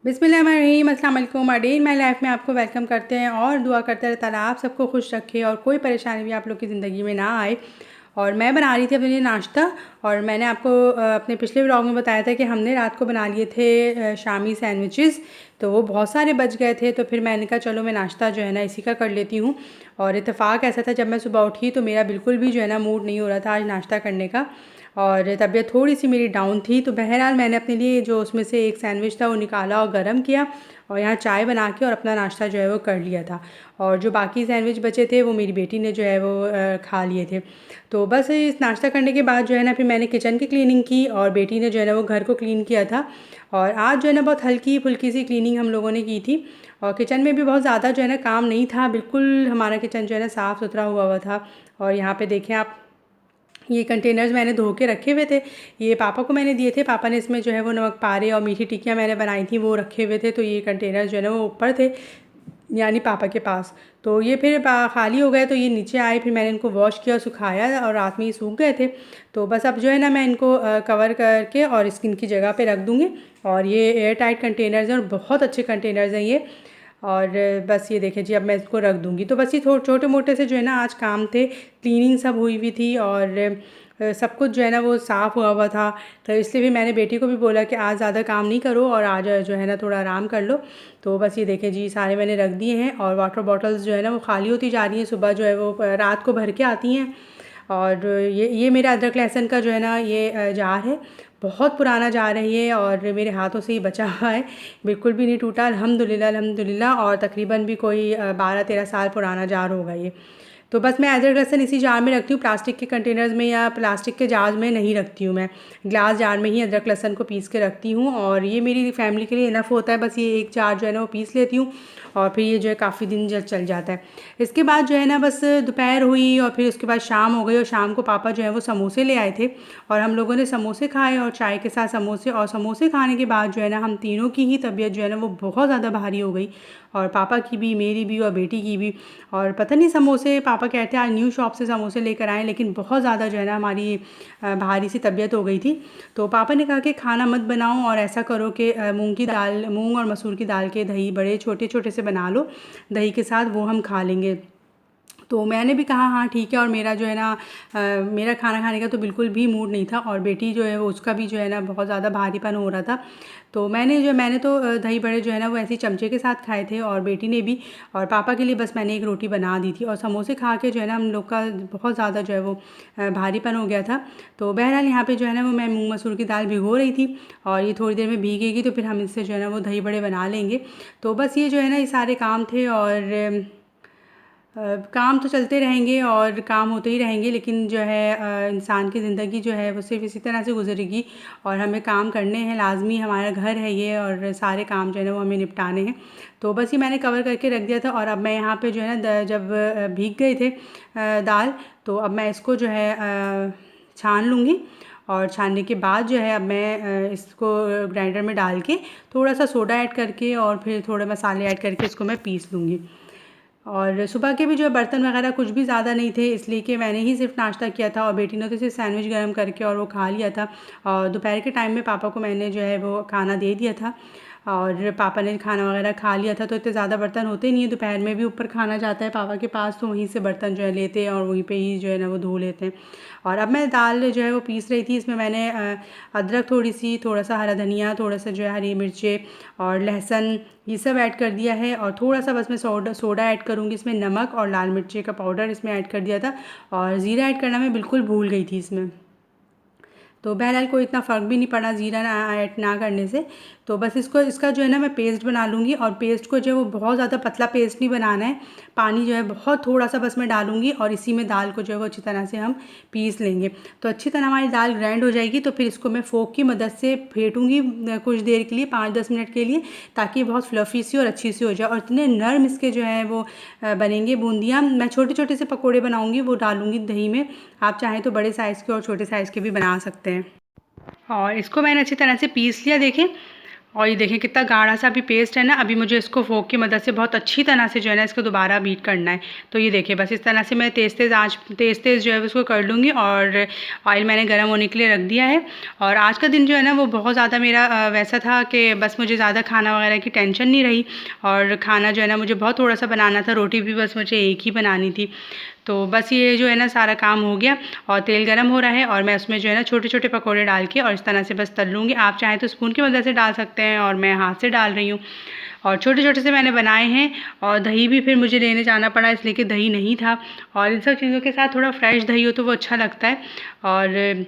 बिस्मिल्लाहिर्रहमानिर्रहीम, अस्सलाम वालेकुम। डे इन माई लाइफ में आपको वेलकम करते हैं और दुआ करते हैं ताला आप सबको खुश रखे और कोई परेशानी भी आप लोग की ज़िंदगी में ना आए। और मैं बना रही थी अपने लिए नाश्ता। और मैंने आपको अपने पिछले व्लॉग में बताया था कि हमने रात को बना लिए थे शामी सैंडविचेस। तो वो बहुत सारे बच गए थे, तो फिर मैंने कहा चलो मैं नाश्ता जो है ना इसी का कर लेती हूँ। और इत्तेफाक ऐसा था, जब मैं सुबह उठी तो मेरा बिल्कुल भी जो है ना मूड नहीं हो रहा था आज नाश्ता करने का, और तबीयत थोड़ी सी मेरी डाउन थी। तो बहरहाल मैंने अपने लिए जो उसमें से एक सैंडविच था वो निकाला और गर्म किया, और यहाँ चाय बना के और अपना नाश्ता जो है वो कर लिया था। और जो बाकी सैंडविच बचे थे वो मेरी बेटी ने जो है वो खा लिए थे। तो बस इस नाश्ता करने के बाद जो है ना फिर मैंने किचन की क्लीनिंग की, और बेटी ने जो है ना वो घर को क्लीन किया था। और आज जो है ना बहुत हल्की फुल्की सी क्लीनिंग हम लोगों ने की थी, और किचन में भी बहुत ज़्यादा जो है ना काम नहीं था, बिल्कुल हमारा किचन जो है ना साफ़ सुथरा हुआ था। और यहाँ पे देखें आप, ये कंटेनर्स मैंने धो के रखे हुए थे, ये पापा को मैंने दिए थे। पापा ने इसमें जो है वो नमक पारे और मीठी टिक्कियाँ मैंने बनाई थी वो रखे हुए थे। तो ये कंटेनर्स जो है ना वो ऊपर थे, यानी पापा के पास। तो ये फिर खाली हो गए तो ये नीचे आए, फिर मैंने इनको वॉश किया, सुखाया, और रात में ये सूख गए थे। तो बस अब जो है ना मैं इनको कवर करके और इनकी जगह पे रख दूँगी। और ये एयर टाइट कंटेनर्स हैं और बहुत अच्छे कंटेनर्स हैं ये। और बस ये देखें जी, अब मैं इसको रख दूँगी। तो बस ये छोटे मोटे से जो है ना आज काम थे, क्लीनिंग सब हुई थी, और सब कुछ जो है ना वो साफ़ हुआ था। तो इसलिए भी मैंने बेटी को भी बोला कि आज ज़्यादा काम नहीं करो और आज जो है ना थोड़ा आराम कर लो। तो बस ये देखें जी, सारे मैंने रख दिए हैं। और वाटर बॉटल्स जो है ना वो खाली होती जा रही हैं, सुबह जो है वो रात को भर के आती हैं। और ये मेरा अदरक लहसुन का जो है ना ये जार है, बहुत पुराना जार है ये, और मेरे हाथों से ही बचा हुआ है, बिल्कुल भी नहीं टूटा, अल्हम्दुलिल्लाह अल्हम्दुलिल्लाह। और तकरीबन भी कोई 12-13 साल पुराना जार होगा ये। तो बस मैं अदरक लहसुन इसी जार में रखती हूँ, प्लास्टिक के कंटेनर्स में या प्लास्टिक के जार में नहीं रखती हूँ मैं। ग्लास जार में ही अदरक लहसुन को पीस के रखती हूँ, और ये मेरी फैमिली के लिए इनफ होता है। बस ये एक जार जो है ना वो पीस लेती हूँ, और फिर ये जो है काफ़ी दिन चल जाता है। इसके बाद जो है ना बस दोपहर हुई, और फिर उसके बाद शाम हो गई, और शाम को पापा जो है वो समोसे ले आए थे, और हम लोगों ने समोसे खाए और चाय के साथ समोसे। और समोसे खाने के बाद जो है ना हम तीनों की ही तबीयत जो है ना वो बहुत ज़्यादा भारी हो गई, और पापा की भी, मेरी भी और बेटी की भी। और पता नहीं, समोसे पापा कहते हैं आज न्यू शॉप से समोसे लेकर आए, लेकिन बहुत ज़्यादा जो है ना हमारी भारी सी तबीयत हो गई थी। तो पापा ने कहा कि खाना मत बनाओ, और ऐसा करो कि मूंग और मसूर की दाल के दही बड़े छोटे छोटे से बना लो दही के साथ, वो हम खा लेंगे। तो मैंने भी कहा हाँ ठीक है। और मेरा जो है ना मेरा खाना खाने का तो बिल्कुल भी मूड नहीं था, और बेटी जो है वो उसका भी जो है ना बहुत ज़्यादा भारीपन हो रहा था। तो मैंने तो दही बड़े जो है ना वो ऐसे ही चमचे के साथ खाए थे, और बेटी ने भी। और पापा के लिए बस मैंने एक रोटी बना दी थी, और समोसे खा के जो है ना हम लोग का बहुत ज़्यादा जो है वो भारीपन हो गया था। तो बहरहाल यहाँ पे जो है ना वो मैं मूंग मसूर की दाल भिगो रही थी, और ये थोड़ी देर में भीगेगी तो फिर हम इससे जो है ना वो दही बड़े बना लेंगे। तो बस ये जो है ना ये सारे काम थे, और काम तो चलते रहेंगे और काम होते ही रहेंगे, लेकिन जो है इंसान की ज़िंदगी जो है वो सिर्फ इसी तरह से गुजरेगी, और हमें काम करने हैं लाजमी, हमारा घर है ये, और सारे काम जो है ना वो हमें निपटाने हैं। तो बस ये मैंने कवर करके रख दिया था। और अब मैं यहाँ पे जो है ना जब भीग गए थे दाल, तो अब मैं इसको जो है छान लूँगी, और छानने के बाद जो है अब मैं इसको ग्राइंडर में डाल के थोड़ा सा सोडा ऐड करके और फिर थोड़े मसाले ऐड करके इसको मैं पीस लूँगी। और सुबह के भी जो बर्तन वगैरह कुछ भी ज़्यादा नहीं थे, इसलिए कि मैंने ही सिर्फ नाश्ता किया था, और बेटी ने तो सिर्फ सैंडविच गर्म करके और वो खा लिया था। और दोपहर के टाइम में पापा को मैंने जो है वो खाना दे दिया था, और पापा ने खाना वगैरह खा लिया था। तो इतने ज़्यादा बर्तन होते नहीं हैं, दोपहर में भी ऊपर खाना जाता है पापा के पास, तो वहीं से बर्तन जो है लेते हैं और वहीं पे ही जो है ना वो धो लेते हैं। और अब मैं दाल जो है वो पीस रही थी, इसमें मैंने अदरक थोड़ी सी, थोड़ा सा हरा धनिया, थोड़ा सा जो है हरी मिर्चें और लहसुन, ये सब ऐड कर दिया है। और थोड़ा सा बस मैं सोडा ऐड करूँगी इसमें, नमक और लाल मिर्ची का पाउडर इसमें ऐड कर दिया था, और ज़ीरा ऐड करना मैं बिल्कुल भूल गई थी इसमें। तो बहरहाल कोई इतना फ़र्क भी नहीं पड़ा ज़ीरा ऐड ना करने से। तो बस इसका जो है ना मैं पेस्ट बना लूँगी, और पेस्ट को जो है वो बहुत ज़्यादा पतला पेस्ट नहीं बनाना है, पानी जो है बहुत थोड़ा सा बस मैं डालूँगी, और इसी में दाल को जो है वो अच्छी तरह से हम पीस लेंगे। तो अच्छी तरह हमारी दाल ग्राइंड हो जाएगी, तो फिर इसको मैं फ़ोर्क की मदद से फेंटूँगी कुछ देर के लिए, 5-10 मिनट के लिए, ताकि बहुत फ्लफ़ी सी और अच्छी सी हो जाए। और इतने नर्म इसके जो है वो बनेंगे बूंदियाँ। मैं छोटे छोटे से पकौड़े बनाऊँगी, वो डालूँगी दही में। आप चाहें तो बड़े साइज़ के और छोटे साइज़ के भी बना सकते हैं। और इसको मैंने अच्छी तरह से पीस लिया देखें। और ये देखें कितना गाढ़ा सा भी पेस्ट है ना। अभी मुझे इसको फोक की मदद से बहुत अच्छी तरह से जो है ना इसको दोबारा बीट करना है। तो ये देखिए बस इस तरह से मैं तेज़ तेज़ जो है उसको कर लूँगी। और ऑयल मैंने गर्म होने के लिए रख दिया है। और आज का दिन जो है ना वो बहुत ज़्यादा मेरा वैसा था कि बस मुझे ज़्यादा खाना वगैरह की टेंशन नहीं रही। और खाना जो है ना मुझे बहुत थोड़ा सा बनाना था, रोटी भी बस मुझे एक ही बनानी थी। तो बस ये जो है ना सारा काम हो गया और तेल गरम हो रहा है और मैं उसमें जो है ना छोटे छोटे पकोड़े डाल के और इस तरह से बस तल लूँगी। आप चाहें तो स्पून की मदद से डाल सकते हैं और मैं हाथ से डाल रही हूँ। और छोटे छोटे से मैंने बनाए हैं। और दही भी फिर मुझे लेने जाना पड़ा इसलिए कि दही नहीं था। और इन सब चीज़ों के साथ थोड़ा फ्रेश दही हो तो वो अच्छा लगता है। और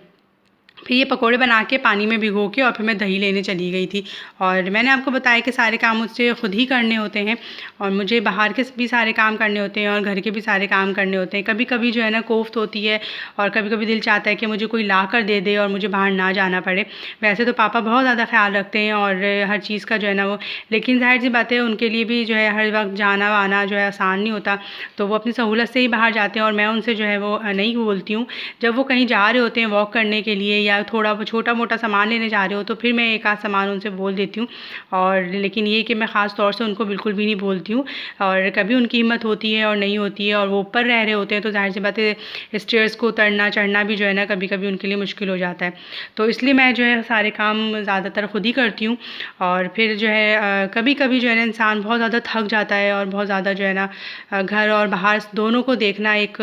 फिर ये पकोड़े बना के पानी में भिगो के और फिर मैं दही लेने चली गई थी। और मैंने आपको बताया कि सारे काम मुझसे खुद ही करने होते हैं और मुझे बाहर के भी सारे काम करने होते हैं और घर के भी सारे काम करने होते हैं। कभी कभी जो है ना कोफ्त होती है और कभी कभी दिल चाहता है कि मुझे कोई ला कर दे दे और मुझे बाहर ना जाना पड़े। वैसे तो पापा बहुत ज़्यादा ख्याल रखते हैं और हर चीज़ का जो है ना वो, लेकिन ज़ाहिर सी बात है उनके लिए भी जो है हर वक्त जाना आना जो है आसान नहीं होता। तो वो अपनी सहूलत से ही बाहर जाते हैं और मैं उनसे जो है वो नहीं बोलती हूँ। जब वो कहीं जा रहे होते हैं वॉक करने के लिए या थोड़ा छोटा मोटा सामान लेने जा रहे हो तो फिर मैं एक आध सामान उनसे बोल देती हूँ। और लेकिन ये कि मैं ख़ास तौर से उनको बिल्कुल भी नहीं बोलती हूँ। और कभी उनकी हिम्मत होती है और नहीं होती है और वो ऊपर रह रहे होते हैं तो ज़ाहिर सी बात है स्टेयर्स को उतरना चढ़ना भी जो है ना कभी कभी उनके लिए मुश्किल हो जाता है। तो इसलिए मैं जो है सारे काम ज़्यादातर खुद ही करती हूँ। और फिर जो है कभी कभी जो है ना इंसान बहुत ज़्यादा थक जाता है और बहुत ज़्यादा जो है ना घर और बाहर दोनों को देखना एक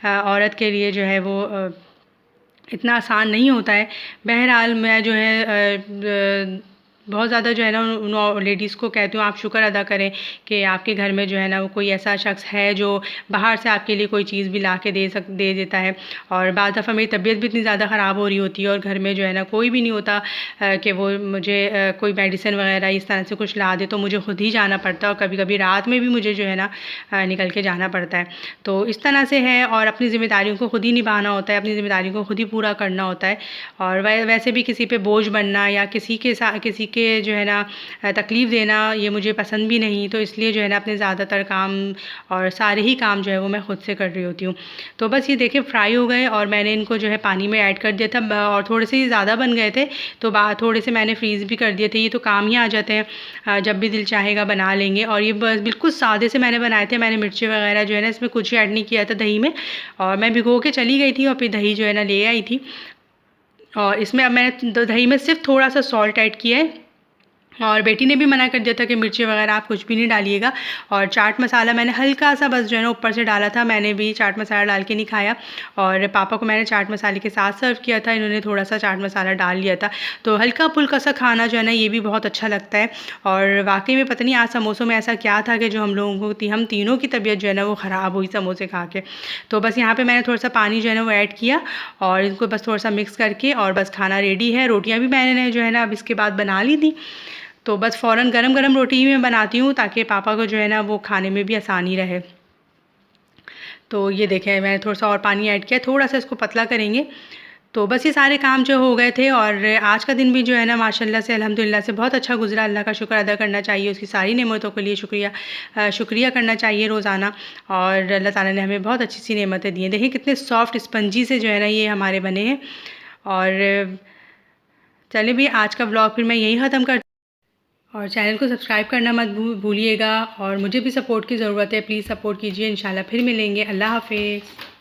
औरत के लिए जो है वो इतना आसान नहीं होता है। बहरहाल मैं जो है बहुत ज़्यादा जो है ना उन लेडीज़ को कहती हूँ आप शुक्र अदा करें कि आपके घर में जो है ना वो कोई ऐसा शख्स है जो बाहर से आपके लिए कोई चीज़ भी ला के दे देता है। और बाज़ दफ़ा मेरी तबीयत भी इतनी ज़्यादा ख़राब हो रही होती है और घर में जो है ना कोई भी नहीं होता कि वो मुझे कोई मेडिसिन वगैरह इस तरह से कुछ ला दे, तो मुझे खुद ही जाना पड़ता है। और कभी कभी रात में भी मुझे जो है ना निकल के जाना पड़ता है। तो इस तरह से है और अपनी ज़िम्मेदारियों को खुद ही निभाना होता है, अपनी ज़िम्मेदारियों को खुद ही पूरा करना होता है। और वैसे भी किसी पे बोझ बनना या किसी के साथ किसी के जो है ना तकलीफ़ देना ये मुझे पसंद भी नहीं। तो इसलिए जो है ना अपने ज़्यादातर काम और सारे ही काम जो है वो मैं खुद से कर रही होती हूँ। तो बस ये देखिए फ्राई हो गए और मैंने इनको जो है पानी में ऐड कर दिया था और थोड़े से ज़्यादा बन गए थे तो थोड़े से मैंने फ्रीज़ भी कर दिए थे। ये तो काम ही आ जाते हैं, जब भी दिल चाहेगा बना लेंगे। और ये बस बिल्कुल सादे से मैंने बनाए थे, मैंने मिर्ची वगैरह जो है ना इसमें कुछ ही ऐड नहीं किया था दही में। और मैं भिगो के चली गई थी और फिर दही जो है ना ले आई थी। और इसमें अब मैंने दही में सिर्फ थोड़ा सा सॉल्ट ऐड किया है। और बेटी ने भी मना कर दिया था कि मिर्ची वगैरह आप कुछ भी नहीं डालिएगा। और चाट मसाला मैंने हल्का सा बस जो है ना ऊपर से डाला था, मैंने भी चाट मसाला डाल के नहीं खाया। और पापा को मैंने चाट मसाले के साथ सर्व किया था, इन्होंने थोड़ा सा चाट मसाला डाल लिया था। तो हल्का फुल्का सा खाना जो है ना ये भी बहुत अच्छा लगता है। और वाकई में पता नहीं आज समोसों में ऐसा क्या था कि जो हम तीनों की तबीयत जो है ना वो ख़राब हुई समोसे खा के। तो बस यहाँ पर मैंने थोड़ा सा पानी जो है ना वो ऐड किया और इनको बस थोड़ा सा मिक्स करके और बस खाना रेडी है। रोटियाँ भी मैंने जो है ना अब इसके बाद बना ली थी। तो बस फ़ौरन गरम गरम रोटी ही मैं बनाती हूँ ताकि पापा को जो है ना वो खाने में भी आसानी रहे। तो ये देखें मैंने थोड़ा सा और पानी ऐड किया, थोड़ा सा इसको पतला करेंगे। तो बस ये सारे काम जो हो गए थे और आज का दिन भी जो है ना माशाल्लाह से अल्हम्दुलिल्लाह से बहुत अच्छा गुज़रा। अल्लाह का शुक्र अदा करना चाहिए, उसकी सारी नेमतों के लिए शुक्रिया करना चाहिए रोज़ाना। और अल्लाह ताला ने हमें बहुत अच्छी सी नेमतें दी हैं। देखिए कितने सॉफ्ट स्पंजी से जो है ना ये हमारे बने हैं। और चलिए भी आज का व्लॉग फिर मैं यहीं ख़त्म कर और चैनल को सब्सक्राइब करना मत भूलिएगा। और मुझे भी सपोर्ट की ज़रूरत है, प्लीज़ सपोर्ट कीजिए। इंशाल्लाह फिर मिलेंगे। अल्लाह हाफ़िज़।